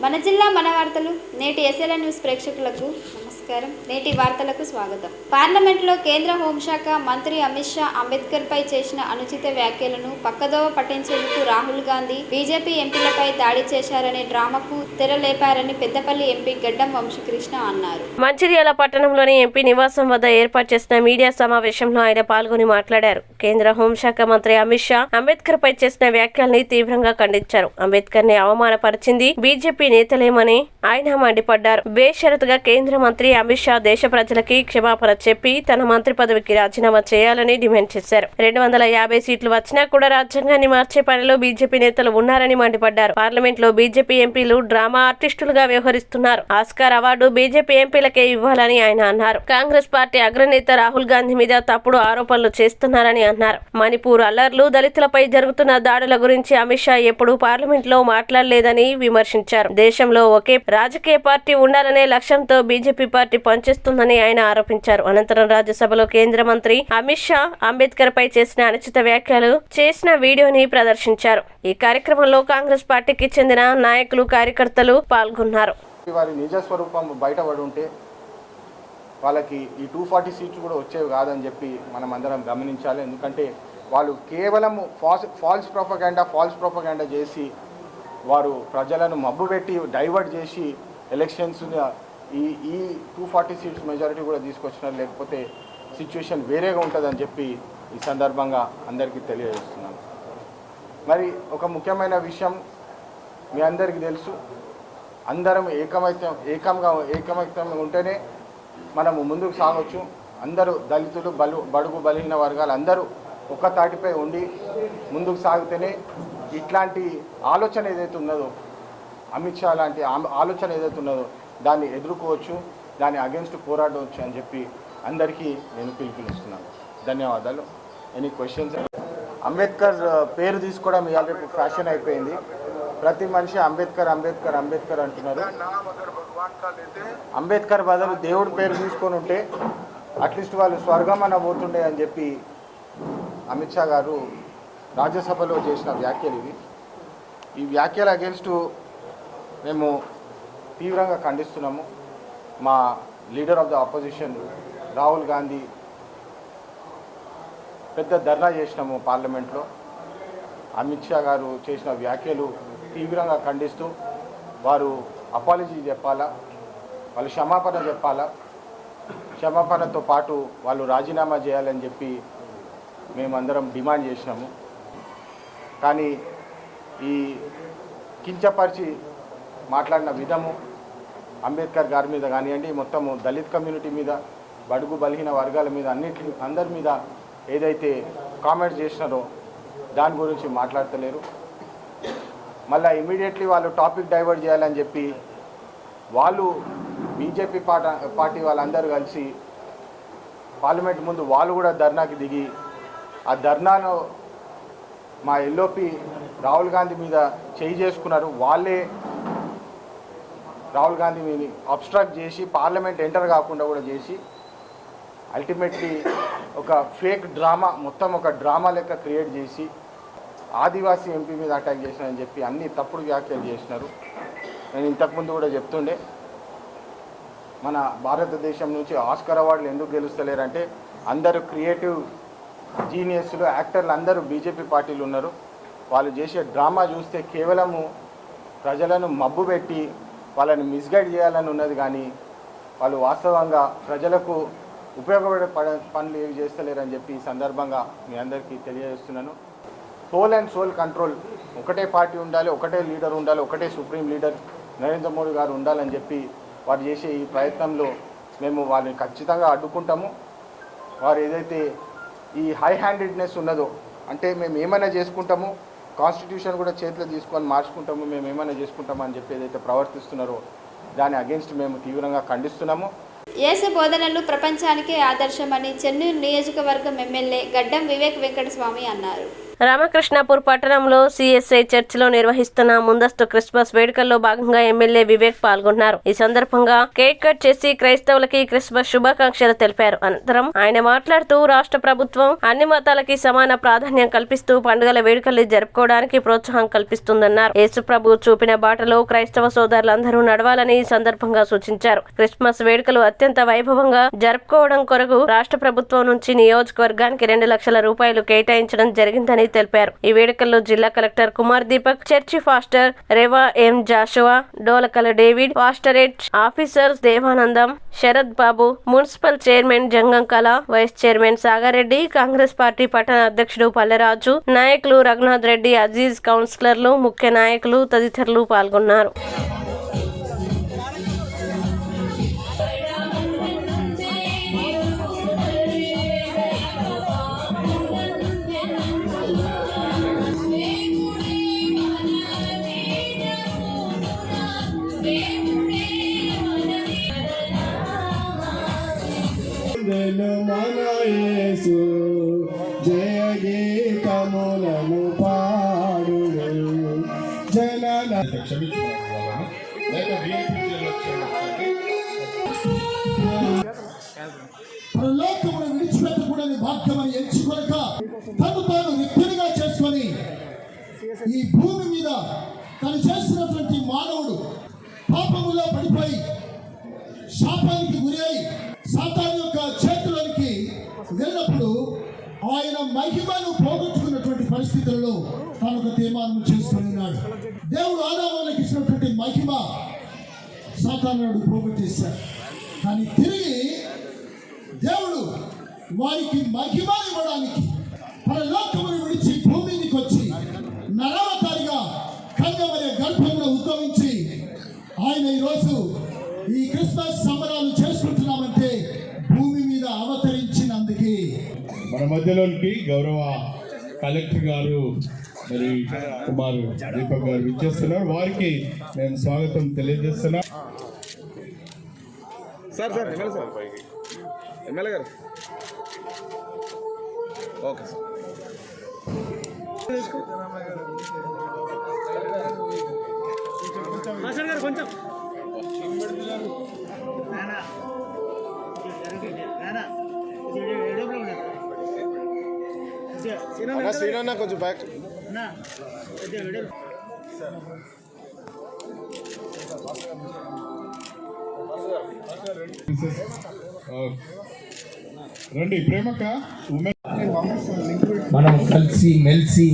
మన జిల్లా మన వార్తలు నేటి ఎస్ఎల్ఎన్ న్యూస్ ప్రేక్షకులకు నమస్కారం. నేటి వార్తలకు స్వాగతం. పార్లమెంట్లో కేంద్ర హోంశాఖ మంత్రి అమిత్ షా అంబేద్కర్ పై చేసిన అనుచిత వ్యాఖ్యలను పక్కదోవ పట్టించేందుకు రాహుల్ గాంధీ బీజేపీ ఎంపీలపై దాడి చేశారనే డ్రామాకు తెరలేపారని పెద్దపల్లి ఎంపీ గడ్డం వంశీకృష్ణ అన్నారు. మంచిర్యాల పట్టణంలోని ఎంపీ నివాసం వద్ద ఏర్పాటు చేసిన మీడియా సమావేశంలో ఆయన పాల్గొని మాట్లాడారు. కేంద్ర హోంశాఖ మంత్రి అమిత్ షా అంబేద్కర్ పై చేసిన వ్యాఖ్యల్ని తీవ్రంగా ఖండించారు. అంబేద్కర్ ని అవమానపరిచింది బీజేపీ నేతలేమని ఆయన మండిపడ్డారు. బేషరతుగా కేంద్ర మంత్రి అమిత్ షా దేశ ప్రజలకి క్షమాపణ చెప్పి తన మంత్రి పదవికి రాజీనామా చేయాలని డిమాండ్ చేశారు. 250 సీట్లు వచ్చినా కూడా రాజ్యాంగాన్ని మార్చే పనిలో బీజేపీ నేతలు ఉన్నారని మండిపడ్డారు. పార్లమెంట్ లో బీజేపీ ఎంపీలు డ్రామా ఆర్టిస్టులుగా వ్యవహరిస్తున్నారు. ఆస్కార్ అవార్డు బీజేపీ ఎంపీలకే ఇవ్వాలని ఆయన అన్నారు. కాంగ్రెస్ పార్టీ అగ్రనేత రాహుల్ గాంధీ మీద తప్పుడు ఆరోపణలు చేస్తున్నారని అన్నారు. మణిపూర్ అల్లర్లు, దళితులపై జరుగుతున్న దాడుల గురించి అమిత్ షా ఎప్పుడూ పార్లమెంట్ లో మాట్లాడలేదని విమర్శించారు. దేశంలో ఒకే రాజకీయ పార్టీ ఉండాలనే లక్ష్యంతో బీజేపీ పార్టీ పనిచేస్తుందని ఆయన ఆరోపించారు. అనంతరం రాజ్యసభలో కేంద్ర మంత్రి అమిత్ షా అంబేద్కర్ పై చేసిన అనుచిత వ్యాఖ్యలు చేసిన వీడియోని ప్రదర్శించారు. ఈ కార్యక్రమంలో కాంగ్రెస్ పార్టీకి చెందిన నాయకులు, కార్యకర్తలు పాల్గొన్నారు. వారి నిజ స్వరూపం బయటపడి ఉంటే వాళ్ళకి ఈ 240 సీట్లు కూడా వచ్చేవి కాదని చెప్పి మనం అందరం గమనించాలి. ఎందుకంటే వాళ్ళు కేవలం ఫాల్స్ ప్రొపగాండా చేసి వారు ప్రజలను మబ్బుపెట్టి డైవర్ట్ చేసి ఎలక్షన్స్ ఈ 240 సీట్స్ మెజారిటీ కూడా తీసుకొచ్చినారు. లేకపోతే సిచ్యువేషన్ వేరేగా ఉంటుందని చెప్పి ఈ సందర్భంగా అందరికీ తెలియజేస్తున్నాను. మరి ఒక ముఖ్యమైన విషయం మీ అందరికీ తెలుసు, అందరం ఏకమైత్యం ఉంటేనే మనము ముందుకు సాగొచ్చు. అందరూ దళితులు, బడుగు బలహీన వర్గాలు అందరూ ఒక్క తాటిపై ఉండి ముందుకు సాగితేనే ఇట్లాంటి ఆలోచన ఏదైతే ఉన్నదో, అమిత్ షా లాంటి ఆలోచన ఏదైతే ఉన్నదో దాన్ని ఎదుర్కోవచ్చు, దాన్ని అగెన్స్ట్ పోరాడవచ్చు అని చెప్పి అందరికీ నేను పిలుపునిస్తున్నాను. ధన్యవాదాలు. Any questions? అంబేద్కర్ పేరు తీసుకోవడం ఇవాళ రేపు ఫ్యాషన్ అయిపోయింది. ప్రతి మనిషి అంబేద్కర్ అంబేద్కర్ అంబేద్కర్ అంటున్నారు. అంబేద్కర్ బదులు దేవుడి పేరు తీసుకొని ఉంటే అట్లీస్ట్ వాళ్ళు స్వర్గం అన్న పోతుండే అని చెప్పి అమిత్ షా గారు రాజ్యసభలో చేసిన వ్యాఖ్యలు ఇవి. ఈ వ్యాఖ్యల అగేన్స్ట్ మేము తీవ్రంగా ఖండిస్తున్నాము. మా leader of the opposition Rahul Gandhi పెద్ద ధర్నా చేసినాము పార్లమెంట్లో. అమిత్ షా గారు చేసిన వ్యాఖ్యలు తీవ్రంగా ఖండిస్తూ వారు అపాలజీ చెప్పాలా, వాళ్ళు క్షమాపణ చెప్పాలా, క్షమాపణతో పాటు వాళ్ళు రాజీనామా చేయాలని చెప్పి మేమందరం డిమాండ్ చేసినాము. కానీ ఈ కించపరిచి మాట్లాడిన విధము అంబేద్కర్ గారి మీద కానివ్వండి, మొత్తము దళిత్ కమ్యూనిటీ మీద, బడుగు బలహీన వర్గాల మీద, అందరి మీద ఏదైతే కామెంట్స్ చేసినారో దాని గురించి మాట్లాడతలేరు. మళ్ళీ ఇమీడియట్లీ వాళ్ళు టాపిక్ డైవర్ట్ చేయాలని చెప్పి వాళ్ళు బీజేపీ పార్టీ వాళ్ళందరూ కలిసి పార్లమెంట్ ముందు వాళ్ళు కూడా ధర్నాకి దిగి ఆ ధర్నాను మా ఎల్ఓపి రాహుల్ గాంధీ మీద చేయి చేసుకున్నారు. వాళ్ళే రాహుల్ గాంధీ మీద అబ్స్ట్రాక్ట్ చేసి పార్లమెంట్ ఎంటర్ కాకుండా కూడా చేసి అల్టిమేట్లీ ఒక ఫేక్ డ్రామా, మొత్తం ఒక డ్రామా లెక్క క్రియేట్ చేసి ఆదివాసీ ఎంపీ మీద అటాక్ చేసినారని చెప్పి అన్ని తప్పుడు వ్యాఖ్యలు చేసినారు. నేను ఇంతకుముందు కూడా చెప్తుండే, మన భారతదేశం నుంచి ఆస్కార్ అవార్డులు ఎందుకు గెలుస్తలేరంటే అందరూ క్రియేటివ్ జీనియస్లు, యాక్టర్లు అందరూ బీజేపీ పార్టీలు ఉన్నారు. వాళ్ళు చేసే డ్రామా చూస్తే కేవలము ప్రజలను మబ్బు పెట్టి వాళ్ళని మిస్గైడ్ చేయాలని ఉన్నది. కానీ వాళ్ళు వాస్తవంగా ప్రజలకు ఉపయోగపడే పనులు ఏవి చేస్తలేరని చెప్పి ఈ సందర్భంగా మీ అందరికీ తెలియజేస్తున్నాను. సోల్ అండ్ సోల్ కంట్రోల్, ఒకటే పార్టీ ఉండాలి, ఒకటే లీడర్ ఉండాలి, ఒకటే సుప్రీం లీడర్ నరేంద్ర మోడీ గారు ఉండాలని చెప్పి వారు చేసే ఈ ప్రయత్నంలో మేము వాళ్ళని ఖచ్చితంగా అడ్డుకుంటాము. వారు ఏదైతే ఈ హై హ్యాండెడ్నెస్ ఉన్నదో, అంటే మేము ఏమైనా చేసుకుంటాము, కాన్స్టిట్యూషన్ కూడా చేతిలో తీసుకొని మార్చుకుంటాము, మేము ఏమైనా చేసుకుంటాము అని చెప్పి ఏదైతే ప్రవర్తిస్తున్నారో దాని అగేన్స్ట్ మేము తీవ్రంగా ఖండిస్తున్నాము. యేసు బోధనలు ప్రపంచానికే ఆదర్శమని చెన్నూరు నియోజకవర్గం ఎమ్మెల్యే గడ్డం వివేక్ వెంకటస్వామి అన్నారు. రామకృష్ణాపూర్ పట్టణంలో సిఎస్ఐ చర్చిలో నిర్వహిస్తున్న ముందస్తు క్రిస్మస్ వేడుకల్లో భాగంగా ఎమ్మెల్యే వివేక్ పాల్గొన్నారు. ఈ సందర్భంగా కేక్ కట్ చేసి క్రైస్తవులకి క్రిస్మస్ శుభాకాంక్షలు తెలిపారు. అనంతరం ఆయన మాట్లాడుతూ రాష్ట్ర ప్రభుత్వం అన్ని మతాలకి సమాన ప్రాధాన్యం కల్పిస్తూ పండుగల వేడుకలు జరుపుకోవడానికి ప్రోత్సాహం కల్పిస్తుందన్నారు. యేసుప్రభు చూపిన బాటలో క్రైస్తవ సోదరులందరూ నడవాలని ఈ సందర్భంగా సూచించారు. క్రిస్మస్ వేడుకలు అత్యంత వైభవంగా జరుపుకోవడం కొరకు రాష్ట్ర ప్రభుత్వం నుంచి నియోజకవర్గానికి 2 లక్షల రూపాయలు కేటాయించడం జరిగిందని తెలిపారు. ఈ వేడుకల్లో జిల్లా collector Kumar Deepak, church pastor రేవా ఎం జాషువా, డోలకల David, pastorate officers Devanandam, Sharath Babu, municipal chairman Jangam Kala, vice chairman Sagareddy, Congress party పట్టణ అధ్యక్షుడు పల్లెరాజు, నాయకులు రఘునాథ్ రెడ్డి, అజీజ్, కౌన్సిలర్లు, ముఖ్య నాయకులు తదితరులు పాల్గొన్నారు. మన యేసు జయ గీతములను పాడును జనన పరలోకమును విడిచిపెట్టకూడని భాగ్యమని ఎంచుకొనక తను తాను వ్యక్తిగా చేసుకొని ఈ భూమి మీద తను చేసినటువంటి మానవుడు పాపములో పడిపోయి శాపానికి గురి అయి సాతాను యొక్క చేతులకి వెళ్ళినప్పుడు ఆయన మహిమను పోగొట్టుకున్నటువంటి పరిస్థితుల్లో తాను ఒక తీర్మానం చేసుకుని ఉన్నాడు. దేవుడు ఆదాములకు ఇచ్చినటువంటి మహిమ సాతానుడు పోగొట్టేశాడు. కానీ తిరిగి దేవుడు వారికి మహిమ ఇవ్వడానికి పరలోకమును విడిచి భూమి మీదకి వచ్చి నరవతారిగా కన్యమనే గర్భంలో ఉద్భవించి ఆయన ఈరోజు ఈ క్రిస్మస్ సంబరాలు చేసుకుంటున్నామంటే భూమి మీద అవతరించినందుకే. మన మధ్యలోనికి గౌరవ కలెక్టర్ గారు మరి కుమార్ దీపక్ గారు విచ్చేస్తున్నారు. వారికి నేను స్వాగతం తెలియజేస్తున్నా. సార్ ఎమ్మెల్యే గారు ఓకే సార్ కొంచెం శ్రీనా కొంచెం బ్యాక్ రండి ప్రేమక్క. మనం కలిసి మెలిసి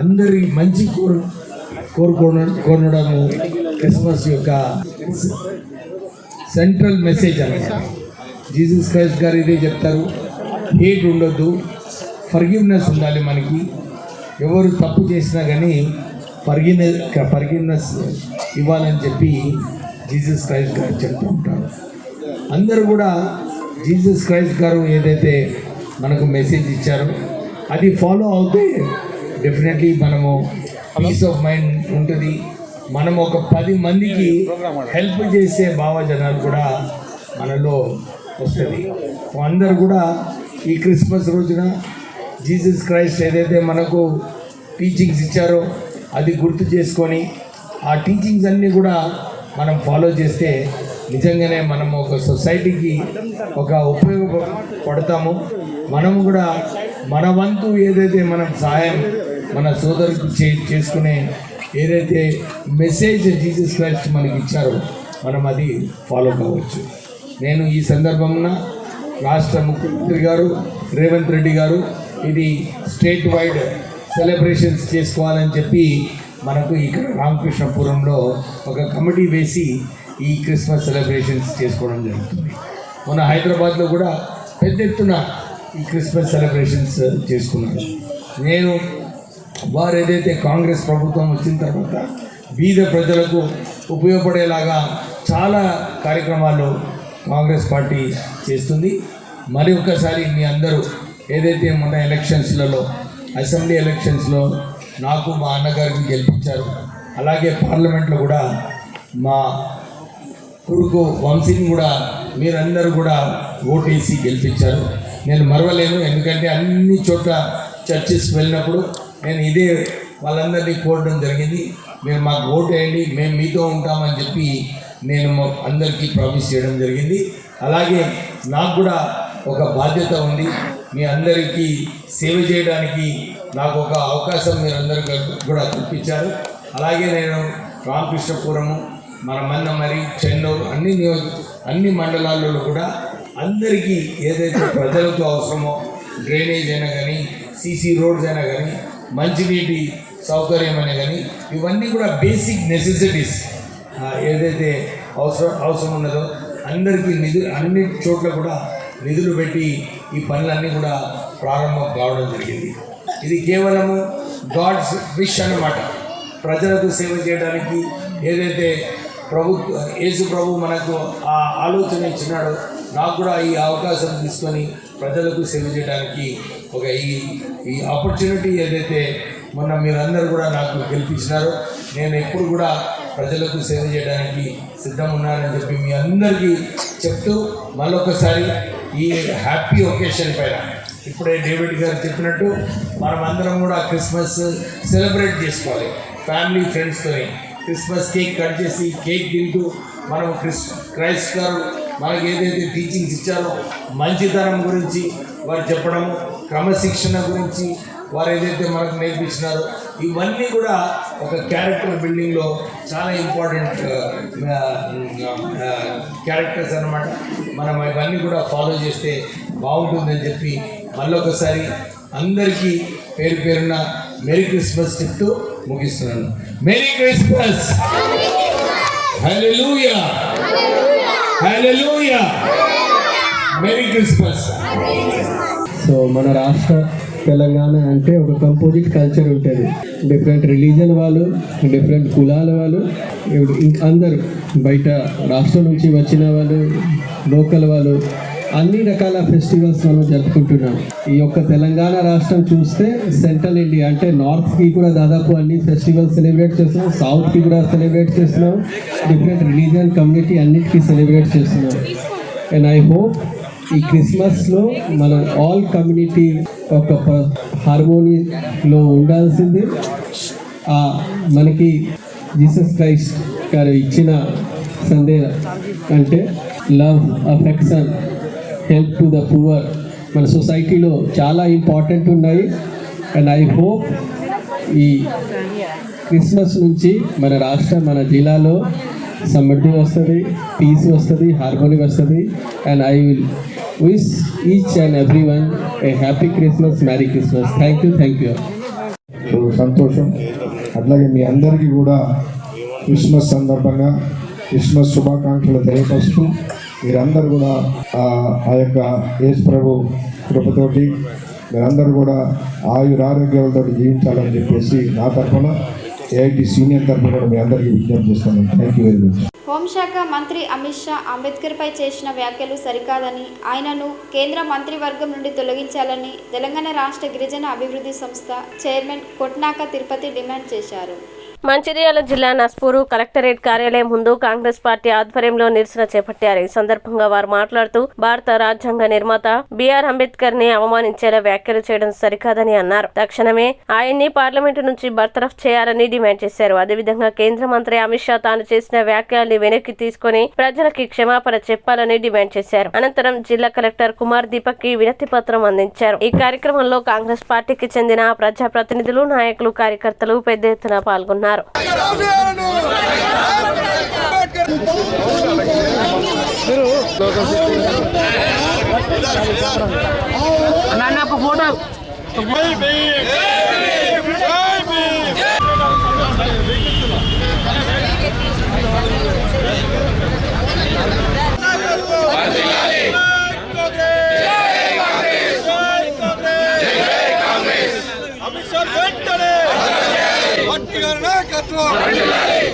అందరి మంచి కోరడము క్రిస్మస్ యొక్క సెంట్రల్ మెసేజ్ అన్నమాట. జీసస్ క్రైస్ట్ గారు ఇదే చెప్తారు, హేట్ ఉండొద్దు, ఫర్గివ్నెస్ ఉండాలి. మనకి ఎవరు తప్పు చేసినా కానీ ఫర్గివ్నెస్ ఇవ్వాలని చెప్పి జీసస్ క్రైస్ట్ గారు చెప్తూ ఉంటారు. అందరూ కూడా జీసస్ క్రైస్ట్ గారు ఏదైతే మనకు మెసేజ్ ఇచ్చారో అది ఫాలో అవుతే డెఫినెట్లీ మనము పీస్ ఆఫ్ మైండ్ ఉంటుంది. మనం ఒక 10 మందికి హెల్ప్ చేసే భావజనాలు కూడా మనలో వస్తుంది. అందరూ కూడా ఈ క్రిస్మస్ రోజున జీసస్ క్రైస్ట్ ఏదైతే మనకు టీచింగ్స్ ఇచ్చారో అది గుర్తు చేసుకొని ఆ టీచింగ్స్ అన్నీ కూడా మనం ఫాలో చేస్తే నిజంగానే మనం ఒక సొసైటీకి ఒక ఉపయోగపడతాము. మనం కూడా మన వంతు ఏదైతే మనం సహాయం మన సోదరుకు చేసుకునే ఏదైతే మెసేజ్ జీసస్ క్రైస్ట్ మనకి ఇచ్చారో మనం అది ఫాలో కావచ్చు. నేను ఈ సందర్భంలో రాష్ట్ర ముఖ్యమంత్రి గారు రేవంత్ రెడ్డి గారు ఇది స్టేట్ వైడ్ సెలబ్రేషన్స్ చేసుకోవాలని చెప్పి మనకు ఇక్కడ రామకృష్ణపురంలో ఒక కమిటీ వేసి ఈ క్రిస్మస్ సెలబ్రేషన్స్ చేసుకోవడం జరుగుతుంది. మన హైదరాబాద్లో కూడా పెద్ద ఎత్తున ఈ క్రిస్మస్ సెలబ్రేషన్స్ చేసుకున్నారు. నేను వారు ఏదైతే కాంగ్రెస్ ప్రభుత్వం వచ్చిన తర్వాత బీద ప్రజలకు ఉపయోగపడేలాగా చాలా కార్యక్రమాలు కాంగ్రెస్ పార్టీ చేస్తుంది. మరి ఒక్కసారి మీ అందరూ ఏదైతే మొన్న ఎలక్షన్స్లలో అసెంబ్లీ ఎలక్షన్స్లో నాకు మా అన్నగారికి గెలిపించారు, అలాగే పార్లమెంట్లో కూడా మా కొడుకు వంశీని కూడా మీరందరూ కూడా ఓటేసి గెలిపించారు. నేను మరవలేను, ఎందుకంటే అన్ని చోట్ల చర్చెస్కి వెళ్ళినప్పుడు నేను ఇదే వాళ్ళందరినీ కోరడం జరిగింది. మీరు మాకు ఓటు వేయండి, మేము మీతో ఉంటామని చెప్పి నేను అందరికీ ప్రామిస్ చేయడం జరిగింది. అలాగే నాకు కూడా ఒక బాధ్యత ఉంది, మీ అందరికీ సేవ చేయడానికి నాకు ఒక అవకాశం మీరందరికీ కూడా కల్పించారు. అలాగే నేను రామకృష్ణపురము, మన మన్నమరి, చెన్నూరు అన్ని మండలాల్లో కూడా అందరికీ ఏదైతే ప్రజలకు అవసరమో డ్రైనేజ్ అయినా కానీ, సీసీ రోడ్స్ అయినా కానీ, మంచినీటి సౌకర్యం అయినా కానీ, ఇవన్నీ కూడా బేసిక్ నెసెసిటీస్ ఏదైతే అవసరం ఉన్నదో అందరికీ అన్ని చోట్ల కూడా నిధులు పెట్టి ఈ పనులన్నీ కూడా ప్రారంభం కావడం జరిగింది. ఇది కేవలము గాడ్స్ విష్ అన్నమాట. ప్రజలకు సేవ చేయడానికి ఏదైతే యేసు ప్రభు మనకు ఆ ఆలోచన ఇచ్చినాడో, నాకు కూడా ఈ అవకాశం తీసుకొని ప్రజలకు సేవ చేయడానికి ఒక ఈ ఆపర్చునిటీ ఏదైతే మొన్న మీరందరూ కూడా నాకు గెలిపించినారో, నేను ఎప్పుడు కూడా ప్రజలకు సేవ చేయడానికి సిద్ధం ఉన్నానని చెప్పి మీ అందరికీ చెప్తూ మళ్ళొకసారి ఈ హ్యాపీ ఒకేషన్ పైన ఇప్పుడే డేవిడ్ గారు చెప్పినట్టు మనం అందరం కూడా క్రిస్మస్ సెలబ్రేట్ చేసుకోవాలి. ఫ్యామిలీ ఫ్రెండ్స్తో క్రిస్మస్ కేక్ కట్ చేసి కేక్ తింటూ మనం క్రైస్ట్ గారు మనకి ఏదైతే టీచింగ్స్ ఇచ్చారో మంచితనం గురించి వారు చెప్పడము, క్రమశిక్షణ గురించి వారు ఏదైతే మనకు నేర్పించినారో, ఇవన్నీ కూడా ఒక క్యారెక్టర్ బిల్డింగ్లో చాలా ఇంపార్టెంట్ క్యారెక్టర్స్ అన్నమాట. మనం ఇవన్నీ కూడా ఫాలో చేస్తే బాగుంటుందని చెప్పి మళ్ళొకసారి అందరికీ పేరు పేరున మెరీ క్రిస్మస్ చెప్తూ ముగిస్తున్నాను. మెరీ క్రిస్మస్, హల్లెలూయా, హల్లెలూయా, మెరీ క్రిస్మస్. సో మన రాష్ట్ర తెలంగాణ అంటే ఒక కంపోజిట్ కల్చర్ ఉంటుంది. డిఫరెంట్ రిలీజన్ వాళ్ళు, డిఫరెంట్ కులాల వాళ్ళు, అందరూ బయట రాష్ట్రం నుంచి వచ్చిన వాళ్ళు, లోకల్ వాళ్ళు, అన్ని రకాల ఫెస్టివల్స్ మనం జరుపుకుంటున్నాం. ఈ యొక్క తెలంగాణ రాష్ట్రం చూస్తే సెంట్రల్ ఇండియా అంటే నార్త్కి కూడా దాదాపు అన్ని ఫెస్టివల్స్ సెలబ్రేట్ చేస్తున్నాం, సౌత్కి కూడా సెలబ్రేట్ చేస్తున్నాం, డిఫరెంట్ రిలీజియన్ కమ్యూనిటీ అన్నిటికీ సెలబ్రేట్ చేస్తున్నాం. అండ్ ఐ హోప్ ఈ క్రిస్మస్లో మన ఆల్ కమ్యూనిటీ ఒక హార్మోనీలో ఉండాల్సింది. మనకి జీసస్ క్రైస్ట్ గారు ఇచ్చిన సందేశం అంటే love, affection, help to the poor మన సొసైటీలో చాలా ఇంపార్టెంట్ ఉన్నాయి. అండ్ ఐ హోప్ ఈ క్రిస్మస్ నుంచి మన రాష్ట్రం, మన జిల్లాలో సమృద్ధి వస్తుంది, పీస్ వస్తుంది, హార్మోనీ వస్తుంది. And I will wish each and every one A happy Christmas, marry Christmas. Thank you. సంతోషం. అట్లాగే మీ అందరికీ కూడా క్రిస్మస్ సందర్భంగా క్రిస్మస్ శుభాకాంక్షలు తెలియపరుస్తూ మీరందరూ కూడా ఆ యొక్క యేసు ప్రభు కృపతోటి మీరందరూ కూడా ఆయురారోగ్యాలతో జీవించాలని చెప్పేసి నా తరఫున ఏఐటి సీనియర్ తరఫున కూడా మీ అందరికీ విజ్ఞప్తి చేస్తాను. Thank you very much. హోంశాఖ మంత్రి అమిత్ షా అంబేద్కర్పై చేసిన వ్యాఖ్యలు సరికాదని, ఆయనను కేంద్ర మంత్రివర్గం నుండి తొలగించాలని తెలంగాణ రాష్ట్ర గిరిజన అభివృద్ధి సంస్థ చైర్మన్ కొట్నాక తిరుపతి డిమాండ్ చేశారు. మంచిర్యాల జిల్లా నస్పూరు కలెక్టరేట్ కార్యాలయం ముందు కాంగ్రెస్ పార్టీ ఆధ్వర్యంలో నిరసన చేపట్టారు. ఈ సందర్భంగా వారు మాట్లాడుతూ భారత రాజ్యాంగ నిర్మాత బిఆర్ అంబేద్కర్ ని అవమానించేలా వ్యాఖ్యలు చేయడం సరికాదని అన్నారు. తక్షణమే ఆయన్ని పార్లమెంటు నుంచి బర్తరఫ్ చేయాలని డిమాండ్ చేశారు. అదేవిధంగా కేంద్ర మంత్రి అమిత్ షా తాను చేసిన వ్యాఖ్యల్ని వెనక్కి తీసుకుని ప్రజలకి క్షమాపణ చెప్పాలని డిమాండ్ చేశారు. అనంతరం జిల్లా కలెక్టర్ కుమార్ దీపక్ కి వినతి పత్రం అందించారు. ఈ కార్యక్రమంలో కాంగ్రెస్ పార్టీకి చెందిన ప్రజాప్రతినిధులు, నాయకులు, కార్యకర్తలు పెద్ద ఎత్తున పాల్గొన్నారు.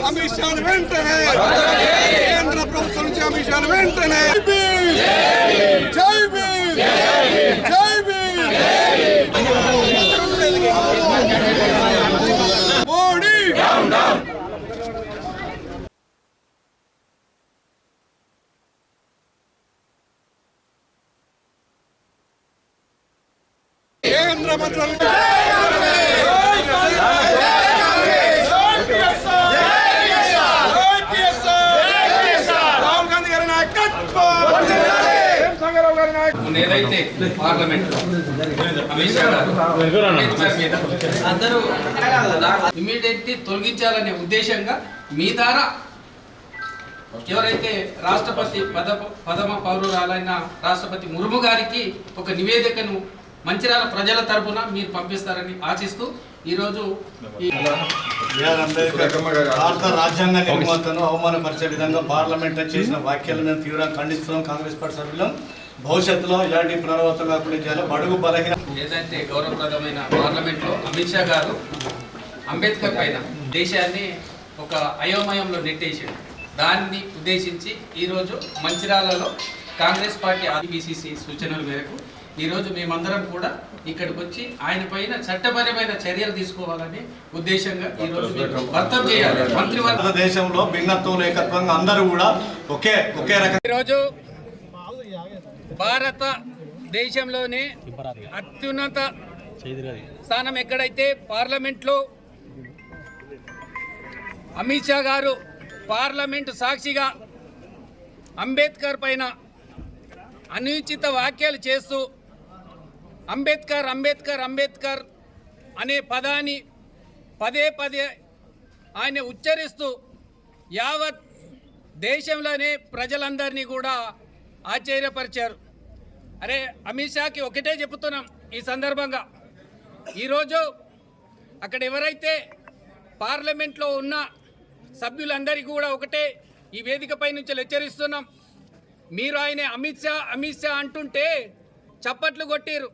అమిత్ షా వెంటనే కేంద్ర ప్రభుత్వం నుంచి అమిత్ షా వెంటనే జై భీమ్, జై భీమ్, మోడీ కేంద్ర మంత్రులు మొన్న ఏదైతే పార్లమెంట్లో అమిత్ షా గారు అంబేద్కర్ మీద అందరూ ఇమీడియట్లీ తొలగించాలనే ఉద్దేశంగా మీ ద్వారా ఎవరైతే రాష్ట్రపతి పదమ పౌరురాలైన రాష్ట్రపతి ముర్ము గారికి ఒక నివేదికను మంచిర్యాల ప్రజల తరపున మీరు పంపిస్తారని ఆశిస్తూ ఈరోజు భారత రాజ్యాంగ నిర్మాతను అవమానపరిచే విధంగా పార్లమెంట్ చేసిన వ్యాఖ్యలను మేము తీవ్రంగా ఖండిస్తున్నాం. కాంగ్రెస్ పార్టీ సభ్యులం భవిష్యత్తులో ఇలాంటి పునరావృతం కాకుండా చేయాలి. బడుగు బలహీన ఏదైతే గౌరవప్రదమైన పార్లమెంట్లో అమిత్ షా గారు అంబేద్కర్ పైన దేశాన్ని ఒక అయోమయంలో నెట్టేసాడు. దాన్ని ఉద్దేశించి ఈరోజు మంచిర్యాలలో కాంగ్రెస్ పార్టీ ఆర్బీసీసీ సూచనల మేరకు ఈరోజు మేమందరం కూడా ఇక్కడికి వచ్చి ఆయన పైన చట్టపరమైన చర్యలు తీసుకోవాలని ఉద్దేశంగా ఈరోజు వర్తం చేయాలి. మంత్రివర్గ దేశంలో భిన్నత్వం ఏకత్వంగా అందరూ కూడా ఒకే రకం. ఈరోజు భారత దేశంలోనే అత్యున్నత స్థానం ఎక్కడైతే పార్లమెంట్లో అమిత్ షా గారు పార్లమెంటు సాక్షిగా అంబేద్కర్ పైన అనుచిత వ్యాఖ్యలు చేస్తూ అంబేద్కర్ అంబేద్కర్ అంబేద్కర్ అనే పదాన్ని పదే ఆయన ఉచ్చరిస్తూ యావత్ దేశంలోనే ప్రజలందరినీ కూడా ఆశ్చర్యపరిచారు. అరే అమిత్ షాకి ఒకటే చెప్తున్నాం ఈ సందర్భంగా, ఈరోజు అక్కడ ఎవరైతే పార్లమెంట్లో ఉన్న సభ్యులందరికీ కూడా ఒకటే ఈ వేదికపై నుంచి హెచ్చరిస్తున్నాం. మీరు ఆయన అమిత్ షా అంటుంటే చప్పట్లు కొట్టారు,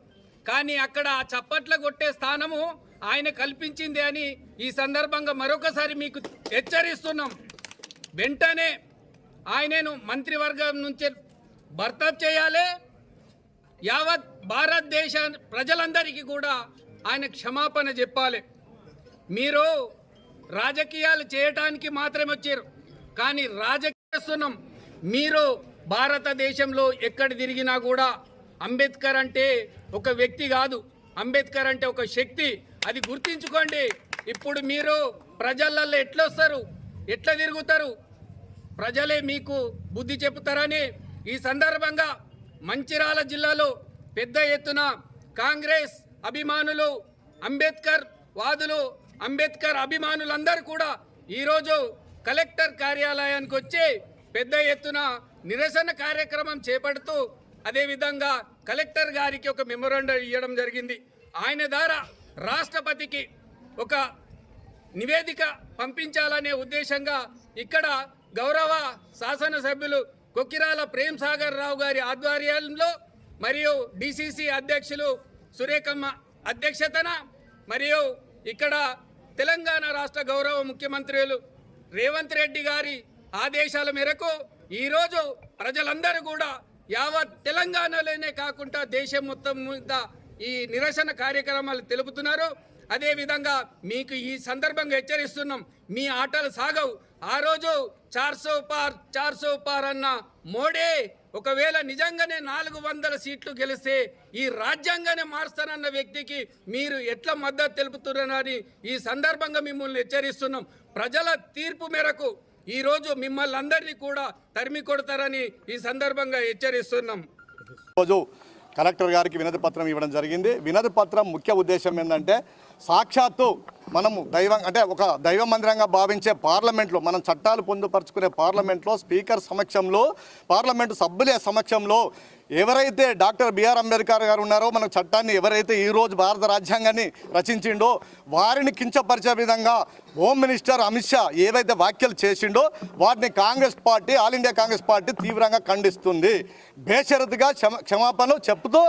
కానీ అక్కడ ఆ చప్పట్లు కొట్టే స్థానము ఆయన కల్పించింది అని ఈ సందర్భంగా మరొకసారి మీకు హెచ్చరిస్తున్నాం. వెంటనే ఆయనను మంత్రివర్గం నుంచి బర్తరఫ్ చేయాలి. యావత్ భారతదేశ ప్రజలందరికీ కూడా ఆయన క్షమాపణ చెప్పాలి. మీరు రాజకీయాలు చేయటానికి మాత్రమే వచ్చారు, కానీ రాజకీయం మీరు భారతదేశంలో ఎక్కడ తిరిగినా కూడా అంబేద్కర్ అంటే ఒక వ్యక్తి కాదు, అంబేద్కర్ అంటే ఒక శక్తి. అది గుర్తించుకోండి. ఇప్పుడు మీరు ప్రజలలో ఎట్లా వస్తారు, ఎట్లా తిరుగుతారు, ప్రజలే మీకు బుద్ధి చెప్తారని ఈ సందర్భంగా మంచిర్యాల జిల్లాలో పెద్ద ఎత్తున కాంగ్రెస్ అభిమానులు, అంబేద్కర్ వాదులు, అంబేద్కర్ అభిమానులందరూ కూడా ఈరోజు కలెక్టర్ కార్యాలయానికి వచ్చి పెద్ద ఎత్తున నిరసన కార్యక్రమం చేపడుతూ అదేవిధంగా కలెక్టర్ గారికి ఒక మెమోరాండం ఇవ్వడం జరిగింది. ఆయన ద్వారా రాష్ట్రపతికి ఒక నివేదిక పంపించాలనే ఉద్దేశంగా ఇక్కడ గౌరవ శాసనసభ్యులు కొక్కిరాల ప్రేమ్ సాగర్ రావు గారి ఆధ్వర్యంలో మరియు డిసిసి అధ్యక్షులు సురేఖమ్మ అధ్యక్షతన మరియు ఇక్కడ తెలంగాణ రాష్ట్ర గౌరవ ముఖ్యమంత్రులు రేవంత్ రెడ్డి గారి ఆదేశాల మేరకు ఈరోజు ప్రజలందరూ కూడా యావత్ తెలంగాణలోనే కాకుండా దేశం మొత్తం మీద ఈ నిరసన కార్యక్రమాలు తెలుపుతున్నారు. అదేవిధంగా మీకు ఈ సందర్భంగా హెచ్చరిస్తున్నాం, మీ ఆటలు సాగవు. ఆ రోజు 400 పార్ అన్న మోడీ ఒకవేళ నిజంగానే 400 సీట్లు గెలిస్తే ఈ రాజ్యాంగాన్ని మారుస్తానన్న వ్యక్తికి మీరు ఎట్లా మద్దతు తెలుపుతున్నారని ఈ సందర్భంగా మిమ్మల్ని హెచ్చరిస్తున్నాం. ప్రజల తీర్పు మేరకు ఈరోజు మిమ్మల్ని అందరినీ కూడా తరిమి కొడతారని ఈ సందర్భంగా హెచ్చరిస్తున్నాం. రోజు కలెక్టర్ గారికి వినతి పత్రం ఇవ్వడం జరిగింది. వినతి పత్రం ముఖ్య ఉద్దేశం ఏంటంటే సాక్షాత్తు మనము దైవం అంటే ఒక దైవ మందిరంగా భావించే పార్లమెంట్లో, మనం చట్టాలు పొందుపరుచుకునే పార్లమెంట్లో స్పీకర్ సమక్షంలో, పార్లమెంటు సభ్యుల సమక్షంలో ఎవరైతే డాక్టర్ బిఆర్ అంబేద్కర్ గారు ఉన్నారో, మన చట్టాన్ని ఎవరైతే ఈరోజు భారత రాజ్యాంగాన్ని రచించిండో వారిని కించపరిచే విధంగా హోమ్ మినిస్టర్ అమిత్ షా ఏవైతే వ్యాఖ్యలు చేసిండో వాటిని Congress party, all India Congress party తీవ్రంగా ఖండిస్తుంది. బేషరతుగా క్షమాపణలు చెప్తూ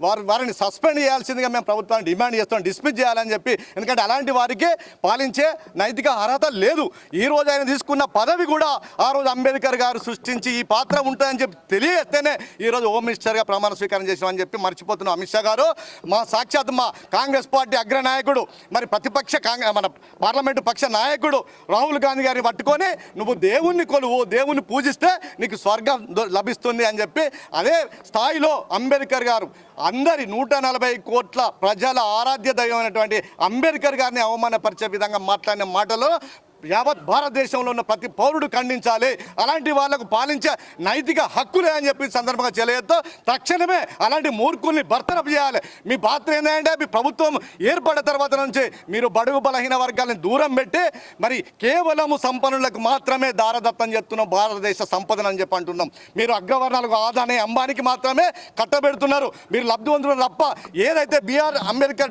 వారిని సస్పెండ్ చేయాల్సిందిగా మేము ప్రభుత్వాన్ని డిమాండ్ చేస్తాం, డిస్మిస్ చేయాలని చెప్పి. ఎందుకంటే అలాంటి వారికి పాలించే నైతిక అర్హత లేదు. ఈ రోజు ఆయన తీసుకున్న పదవి కూడా ఆ రోజు అంబేద్కర్ గారు సృష్టించి ఈ పాత్ర ఉంటుందని చెప్పి తెలియస్తేనే ఈరోజు హోమ్ మినిస్టర్గా ప్రమాణ స్వీకారం చేసామని చెప్పి మర్చిపోతున్నాం. అమిత్ షా గారు మా సాక్షాత్ మా కాంగ్రెస్ పార్టీ అగ్రనాయకుడు, మరి ప్రతిపక్ష మన పార్లమెంటు పక్ష నాయకుడు రాహుల్ గాంధీ గారిని పట్టుకొని నువ్వు దేవుణ్ణి కొలువు, దేవుణ్ణి పూజిస్తే నీకు స్వర్గం లభిస్తుంది అని చెప్పి అదే స్థాయిలో అంబేద్కర్ గారు అందరి 140 కోట్ల ప్రజల ఆరాధ్య దైవమైనటువంటి అంబేద్కర్ గారిని అవమానపరిచే విధంగా మాట్లాడిన మాటలు యావత్ భారతదేశంలో ఉన్న ప్రతి పౌరుడు ఖండించాలి. అలాంటి వాళ్లకు పాలించే నైతిక హక్కులే అని చెప్పి సందర్భంగా తెలియజేస్తూ తక్షణమే అలాంటి మూర్ఖుల్ని బర్తరఫ్ చేయాలి. మీ పాత్ర ఏంటంటే మీ ప్రభుత్వం ఏర్పడిన తర్వాత నుంచి మీరు బడుగు బలహీన వర్గాలను దూరం పెట్టి మరి కేవలము సంపన్నులకు మాత్రమే దారదత్తం చేస్తున్నాం భారతదేశ సంపదను అని చెప్పి అంటున్నాం. మీరు అగ్రవర్ణాలకు ఆదాని అంబానికి మాత్రమే కట్టబెడుతున్నారు. మీరు లబ్ధివంతులు తప్ప ఏదైతే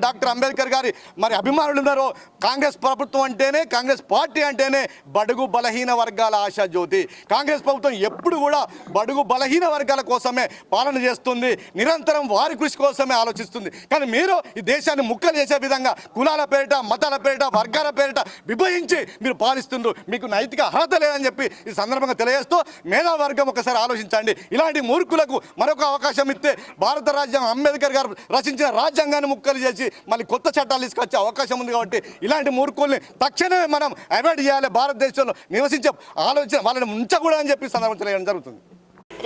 డాక్టర్ అంబేద్కర్ గారి మరి అభిమానులు ఉన్నారో కాంగ్రెస్ ప్రభుత్వం అంటేనే కాంగ్రెస్ పార్టీ అంటేనే బడుగు బలహీన వర్గాల ఆశా జ్యోతి. కాంగ్రెస్ ప్రభుత్వం ఎప్పుడు కూడా బడుగు బలహీన వర్గాల కోసమే పాలన చేస్తుంది. నిరంతరం వారి కృషి కోసమే ఆలోచిస్తుంది. కానీ మీరు ఈ దేశాన్ని ముక్కలు చేసే విధంగా కులాల పేరిట మతాల పేరిట వర్గాల పేరిట విభజించి మీరు పాలిస్తుండ్రు. మీకు నైతిక అర్హత లేదని చెప్పి ఈ సందర్భంగా తెలియజేస్తూ మేధావర్గం ఒకసారి ఆలోచించండి. ఇలాంటి మూర్ఖులకు మరొక అవకాశం ఇస్తే భారత రాజ్యాంగం అంబేద్కర్ గారు రచించిన రాజ్యాంగాన్ని ముక్కలు చేసి మళ్ళీ కొత్త చట్టాలు తీసుకొచ్చే అవకాశం ఉంది. కాబట్టి ఇలాంటి మూర్ఖుల్ని తక్షణమే మనం అవాయిడ్ చేయాలి. భారతదేశంలో నివసించే ఆలోచన వాళ్ళని ఉంచకూడదని చెప్పి సందర్భం తెలియడం జరుగుతుంది.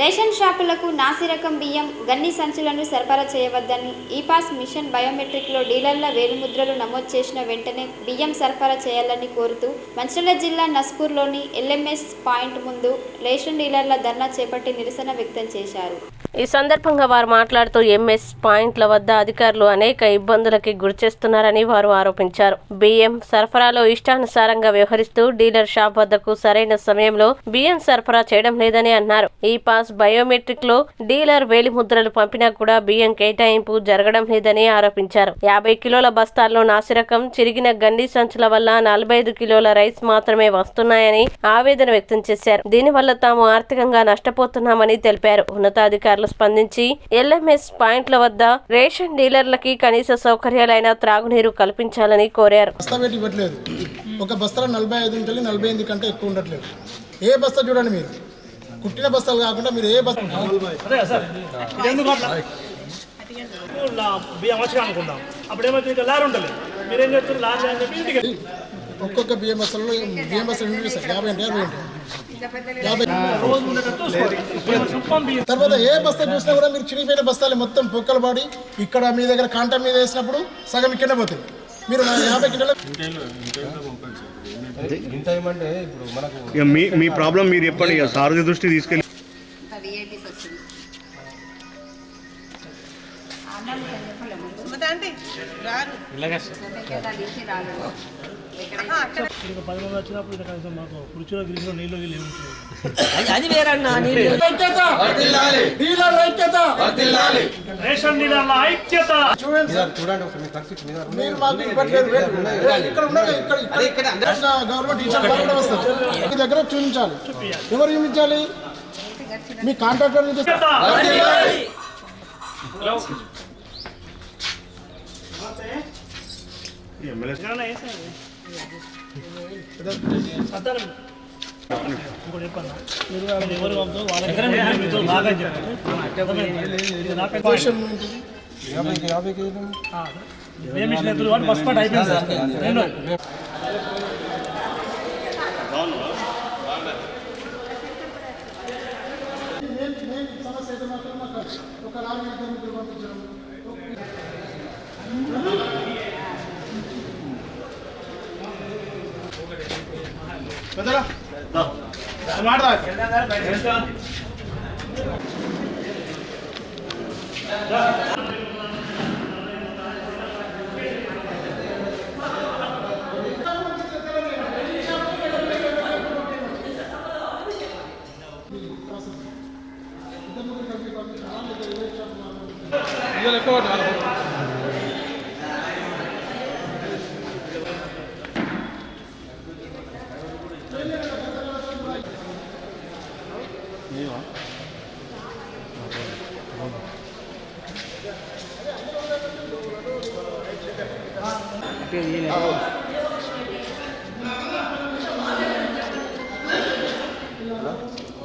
రేషన్ షాపులకు నాసిరకం బియ్యం గన్ని సంచులను సరఫరా చేయవద్దని ఈపాస్ మిషన్ బయోమెట్రిక్లో డీలర్ల వేలిముద్రలు నమోదు చేసిన వెంటనే బియ్యం సరఫరా చేయాలని కోరుతూ మంచిర్యాల జిల్లా నస్కూర్లోని ఎల్ఎంఎస్ పాయింట్ ముందు రేషన్ డీలర్ల ధర్నా చేపట్టి నిరసన వ్యక్తం చేశారు. ఈ సందర్భంగా వారు మాట్లాడుతూ ఎంఎస్ పాయింట్ల వద్ద అధికారులు అనేక ఇబ్బందులకి గురిచేస్తున్నారని వారు ఆరోపించారు. బియ్యం సరఫరాలో ఇష్టానుసారంగా వ్యవహరిస్తూ డీలర్ షాప్ వద్దకు సరైన సమయంలో బియ్యం సరఫరా చేయడం లేదని అన్నారు. ఈ పాస్ బయోమెట్రిక్ లో డీలర్ వేలిముద్రలు పంపినా కూడా బియ్యం కేటాయింపు జరగడం లేదని ఆరోపించారు. 50 కిలోల బస్తాల్లో నాసిరకం చిరిగిన గండి సంచుల వల్ల 45 కిలోల రైస్ మాత్రమే వస్తున్నాయని ఆవేదన వ్యక్తం చేశారు. దీనివల్ల తాము ఆర్థికంగా నష్టపోతున్నామని తెలిపారు. ఉన్నతాధికారులు స్పందించి ఎల్ఎంఎస్ పాయింట్ల వద్ద రేషన్ డీలర్లకి కనీస సౌకర్యాలైన త్రాగునీరు కల్పించాలని కోరారు. ఒక బస్తాలో 45 ఉంటుంది, 48 కంటే ఎక్కువ ఉండట్లేదు. ఏ బస్తా చూడండి, మీరు కుట్టిన బస్తాలు కాకుండా మీరు ఏ బస్తా ఒక్కొక్క బియ్యం బస్తాలలో బియ్యం బస్తాలు 50 అంటే 60 తర్వాత ఏ బస్తా చూసినా కూడా మీరు చినిగిపోయిన బస్తాలు మొత్తం పొక్కలు పడి ఇక్కడ మీ దగ్గర కాంటా మీద వేసినప్పుడు సగం కింద పోతాయి. మీరు 50 కిలోల మీ ప్రాబ్లం మీరు చెప్పండి. సారథి దృష్టి తీసుకెళ్ళి మీ దగ్గర చూపించాలి. ఎవరు చూపించాలి? మీ కాంట్రాక్టర్ సమస్య అయితే మాత్రం ఒక 4 పంపించడం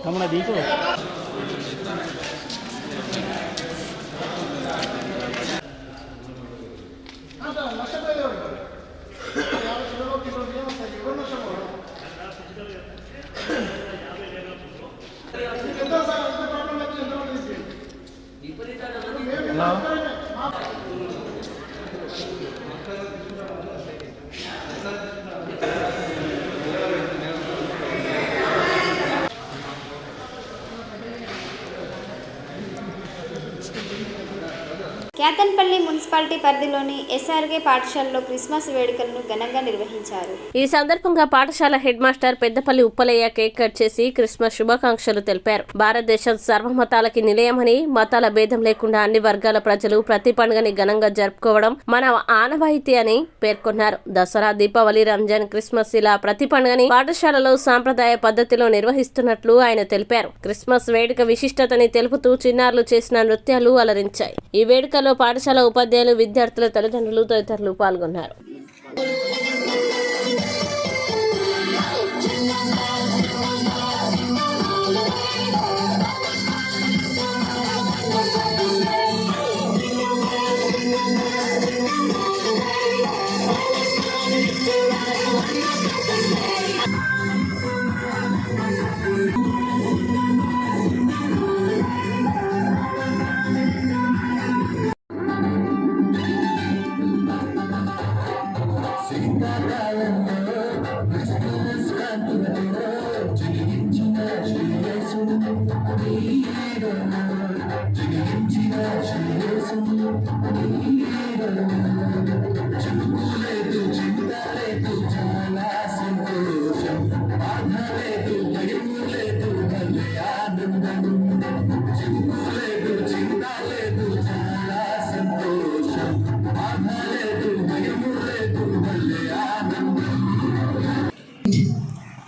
Kamu lagi itu? Ketanpalli municipality పరిధిలోని ఎస్ఆర్కే పాఠశాలలో క్రిస్మస్ వేడుకలను ఘనంగా నిర్వహించారు. ఈ సందర్భంగా పాఠశాల head master Peddapalli Uppalaiah cake cut చేసి క్రిస్మస్ శుభాకాంక్షలు తెలిపారు. భారతదేశం సర్వమతాలకి నిలయమని, మతాల భేదం లేకుండా అన్ని వర్గాల ప్రజలు ప్రతి పండుగని ఘనంగా జరుపుకోవడం మన ఆనవాయితీ అని పేర్కొన్నారు. దసరా, దీపావళి, రంజాన్, క్రిస్మస్ ఇలా ప్రతి పండుగని పాఠశాలలో సాంప్రదాయ పద్ధతిలో నిర్వహిస్తున్నట్లు ఆయన తెలిపారు. క్రిస్మస్ వేడుక విశిష్టతని తెలుపుతూ చిన్నారులు చేసిన నృత్యాలు అలరించాయి. ఈ వేడుకలో పాఠశాల ఉపాధ్యాయులు, విద్యార్థుల తల్లిదండ్రులు తదితరులు పాల్గొన్నారు.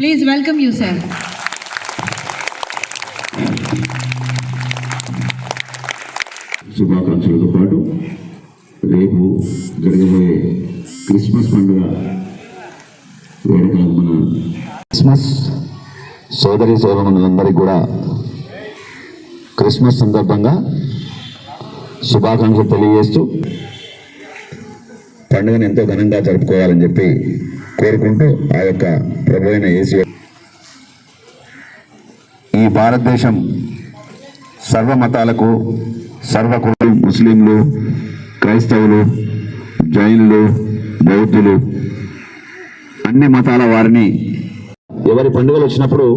Please welcome you, sir. శుభాకాంక్షలతో పాటు రేపు జరగబోయే క్రిస్మస్ పండుగ వేడుకలకు మన క్రిస్మస్ సోదరి సోదరులందరికీ కూడా క్రిస్మస్ సందర్భంగా శుభాకాంక్షలు తెలియజేస్తూ పండుగను ఎంతో ఘనంగా జరుపుకోవాలని చెప్పి కోరుకుంటూ ఆ యొక్క ప్రభు అయిన యేసు ఈ భారతదేశం సర్వ మతాలకు, సర్వ కులం, ముస్లింలు, క్రైస్తవులు, జైనులు, బౌద్ధులు, అన్ని మతాల వారిని ఎవరి పండుగలు వచ్చినప్పుడు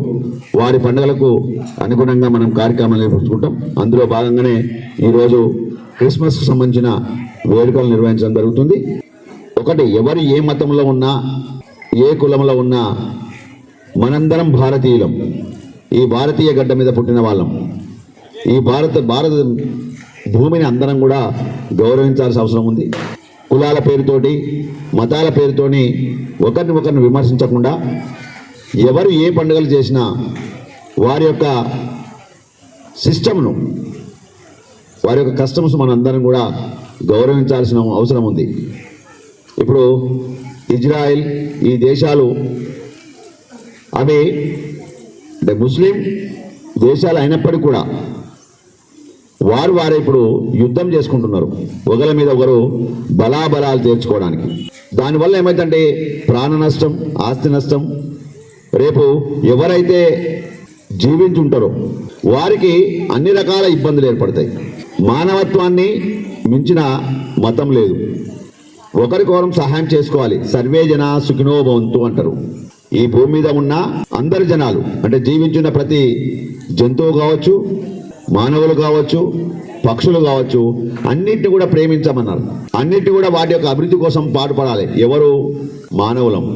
వారి పండుగలకు అనుగుణంగా మనం కార్యక్రమాలు నిర్వహించుకుంటాం. అందులో భాగంగానే ఈరోజు క్రిస్మస్కు సంబంధించిన వేడుకలు నిర్వహించడం జరుగుతుంది. ఒకటి, ఎవరు ఏ మతంలో ఉన్నా, ఏ కులంలో ఉన్నా మనందరం భారతీయులం. ఈ భారతీయ గడ్డ మీద పుట్టిన వాళ్ళం. ఈ భారత భూమిని అందరం కూడా గౌరవించాల్సిన అవసరం ఉంది. కులాల పేరుతోటి, మతాల పేరుతోని ఒకరిని విమర్శించకుండా ఎవరు ఏ పండుగలు చేసినా వారి యొక్క సిస్టమ్ను, వారి యొక్క కస్టమ్స్ మనందరం కూడా గౌరవించాల్సిన అవసరం ఉంది. ఇప్పుడు ఇజ్రాయెల్, ఈ దేశాలు అవి అంటే ముస్లిం దేశాలు అయినప్పటికీ కూడా వారే ఇప్పుడు యుద్ధం చేసుకుంటున్నారు, ఒకరి మీద ఒకరు బలాబలాలు తీర్చుకోవడానికి. దానివల్ల ఏమైందంటే ప్రాణ నష్టం, ఆస్తి నష్టం. రేపు ఎవరైతే జీవించుంటారో వారికి అన్ని రకాల ఇబ్బందులు ఏర్పడతాయి. మానవత్వాన్ని మించిన మతం లేదు. ఒకరికొకరం సహాయం చేసుకోవాలి. సర్వే జన సుఖినో భవంతు అంటారు. ఈ భూమి మీద ఉన్న అందరి జనాలు అంటే జీవించిన ప్రతి జంతువు కావచ్చు, మానవులు కావచ్చు, పక్షులు కావచ్చు, అన్నింటినీ కూడా ప్రేమించమన్నారు. అన్నింటినీ కూడా వాటి యొక్క అభివృద్ధి కోసం పాటుపడాలి. ఎవరు? మానవులం.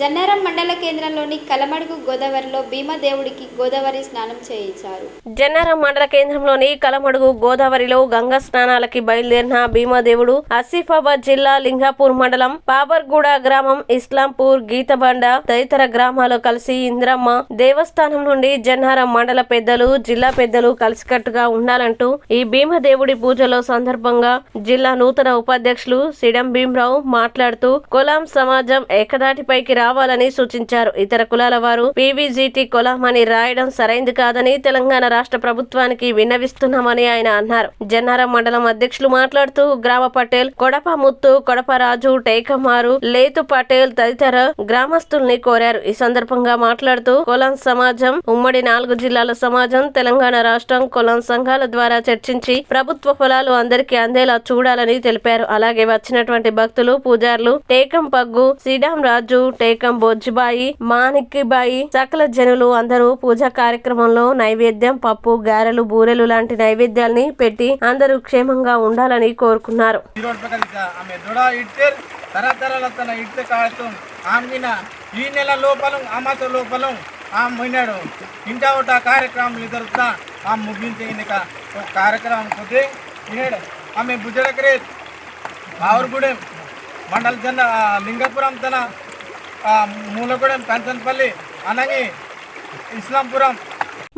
జన్నారం మండల కేంద్రంలోని కలమడుగు గోదావరిలో భీమదేవుడికి గోదావరి స్నానం చేయించారు. జన్నారం మండల కేంద్రంలోని కలమడుగు గోదావరిలో గంగా స్నానాలకి బయలుదేరిన భీమదేవుడు ఆసిఫాబాద్ జిల్లా లింగాపూర్ మండలం పాబర్గూడ గ్రామం, ఇస్లాంపూర్, గీతబండ తదితర గ్రామాలు కలిసి ఇంద్రమ్మ దేవస్థానం నుండి జన్నారం మండల పెద్దలు, జిల్లా పెద్దలు కలిసికట్టుగా ఉండాలంటూ ఈ భీమదేవుడి పూజలో సందర్భంగా జిల్లా నూతన ఉపాధ్యక్షులు సిడం భీమరావు మాట్లాడుతూ కులాం సమాజం ఏకదాటిపైకి రావాలని సూచించారు. ఇతర కులాల వారు పీవీజీటీ కులం అని రాయడం సరైంది కాదని తెలంగాణ రాష్ట్ర ప్రభుత్వానికి విన్నవిస్తున్నామని ఆయన అన్నారు. జన్నారం మండలం అధ్యక్షులు మాట్లాడుతూ గ్రామ పటేల్, కొడప ముత్తు, కొడప రాజు, టేకమారు, లేతు పటేల్ తదితర గ్రామస్తుల్ని కోరారు. ఈ సందర్భంగా మాట్లాడుతూ కులం సమాజం, ఉమ్మడి 4 జిల్లాల సమాజం, తెలంగాణ రాష్ట్రం కులం సంఘాల ద్వారా చర్చించి ప్రభుత్వ ఫలాలు అందరికీ అందేలా చూడాలని తెలిపారు. అలాగే వచ్చినటువంటి భక్తులు, పూజారులు టేకం పగ్గు, సిడాం రాజు, టేకం బేగం బొజ్జుబాయి, మాణిక్యబాయి, సకల జనులు అందరూ పూజా కార్యక్రమంలో నైవేద్యం, పప్పు, గారెలు, బూరెలు లాంటి నైవేద్యాల్ని పెట్టి అందరూ క్షేమంగా ఉండాలని కోరుకున్నారు. ఈ నెల లోపల ఆ మాస లోపల ఆ మొయినాడు ఇంట ఒకట కార్యక్రమాలు జరుగుతా ఆ ముగించే ఒక కార్యక్రమం పోతే ఆమె బుజ్జడకరే ఆవురుగూడెం మండల జన లింగపురం తన మూలగూడెం కంచన్పల్లి అనగి ఇస్లాంపురం.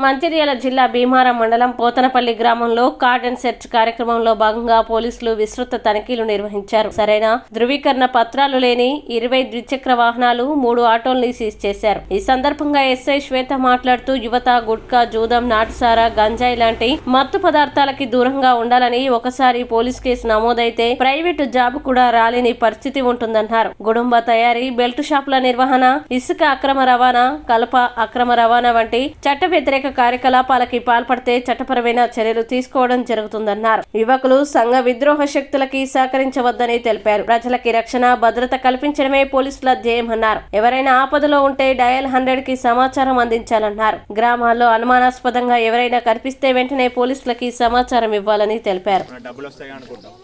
మంచిర్యాల జిల్లా భీమారం మండలం పోతనపల్లి గ్రామంలో కార్డన్ సెర్చ్ కార్యక్రమంలో భాగంగా పోలీసులు విస్తృత తనిఖీలు నిర్వహించారు. సరైన ధృవీకరణ పత్రాలు లేని 20 ద్విచక్ర వాహనాలు, 3 ఆటోల్ని సీజ్ చేశారు. ఈ సందర్భంగా ఎస్ఐ శ్వేత మాట్లాడుతూ యువత గుట్కా, జూదం, నాటుసారా, గంజాయి లాంటి మత్తు పదార్థాలకి దూరంగా ఉండాలని, ఒకసారి పోలీస్ కేసు నమోదైతే ప్రైవేటు జాబ్ కూడా రాలేని పరిస్థితి ఉంటుందన్నారు. గుడుంబ తయారీ, బెల్ట్ షాపుల నిర్వహణ, ఇసుక అక్రమ రవాణా, కలప అక్రమ రవాణా వంటి చట్ట వ్యతిరేక కార్యకలాపాలకి పాల్పడితే చట్టపరమైన చర్యలు తీసుకోవడం జరుగుతుందన్నారు. యువకులు సంఘ విద్రోహ శక్తులకి సహకరించవద్దని తెలిపారు. ప్రజలకి రక్షణ, భద్రత కల్పించడమే పోలీసుల ధ్యేయమన్నారు. ఎవరైనా ఆపదలో ఉంటే డయల్ 100కి సమాచారం అందించాలన్నారు. గ్రామాల్లో అనుమానాస్పదంగా ఎవరైనా కనిపిస్తే వెంటనే పోలీసులకి సమాచారం ఇవ్వాలని తెలిపారు. డబ్బులు వస్తాయి అనుకుంటాం,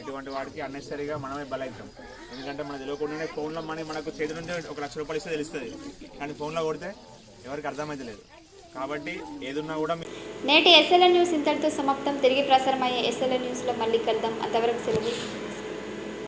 ఇటువంటి వాటికి అన్నెసరీగా మనమే బలవుతాం. ఎందుకంటే మనకు తెలియకుండానే ఫోన్లో మనకు చేతి నుంచి 1 లక్ష రూపాయలు ఇస్తే తెలుస్తుంది, కానీ ఫోన్లో కొడితే ఎవరికి అర్థమైతే లేదు. కాబట్టి ఏదున్నా కూడా నేటి SLN న్యూస్ ఇంతటితో సమాప్తం. తిరిగి ప్రసారమయ్యే SLN న్యూస్లో మళ్ళీ కలుద్దాం. అంతవరకు సెలవు.